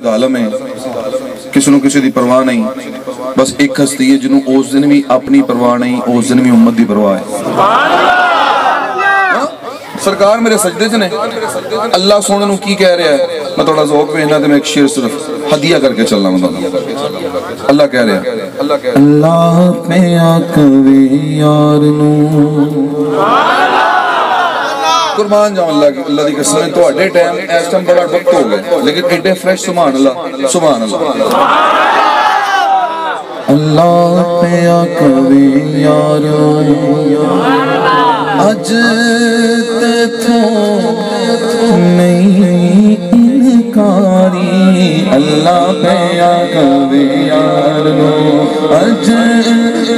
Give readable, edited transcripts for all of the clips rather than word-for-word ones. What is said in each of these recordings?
عالم ہے کسی نو کسی دی پرواہ نہیں، بس ایک ہستی ہے جنہوں اس دن بھی اپنی پرواہ نہیں، اس دن بھی امت دی پرواہ ہے۔ سرکار میرے سجدے جنے اللہ سونے نو کی کہہ رہا ہے، میں تھوڑا ذوق پہنا تے میں ایک شعر صرف ہدیہ کر کے چلنا ہوں۔ اللہ کہہ رہا ہے اللہ پہ آکوے یار نو، قربان جاؤں اللہ دی قسم ہے۔ تو اڈے ٹائم اس ٹائم بڑا وقت ہو گئے لیکن ایڈے فریش سبحان اللہ سبحان اللہ۔ اللہ پہ آکوے یار اج تے تھو نہیں انکاری، اللہ پہ آکوے یار اج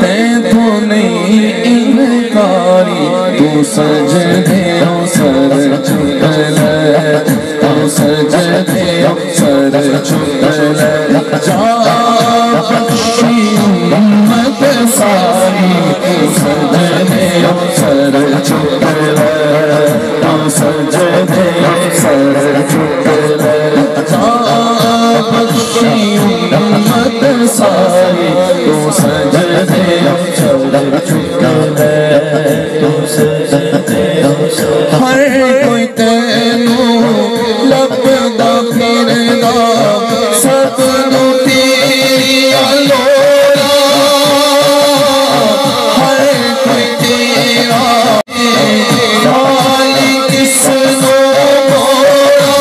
تے تھو نہیں انکاری، تو سجدے او سر جھک لے، تو سجدے او سر جھک لے، جا بخشی امت ساری، تو سجدے او سر جھک لے، تو سجدے او سر جھک لے، جا بخشی امت ساری، تو سجدے او سر جھک لے، تو سجدے او سر۔ ہر کوئی تینوں لبدا پھردا، سب نو تیری لوڑا، ہر کوئی تیرا خالی کس نو موڑا،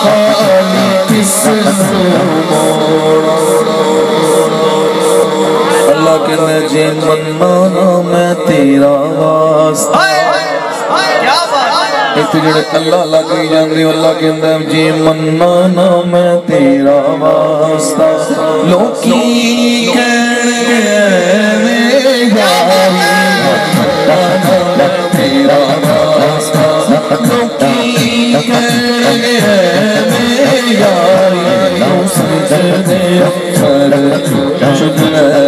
خالی کس نو موڑا۔ اللہ کہنے جے منانا میں تیرا واسطہ، ایک جڑے اللہ لگی جاندے اللہ کہندے جے منانا میں تیرا واسطہ، لوکی کہنے میں یاری منانا میں تیرا واسطہ، لوکی کہنے میں یاری، تو سجدے سر جھک لے،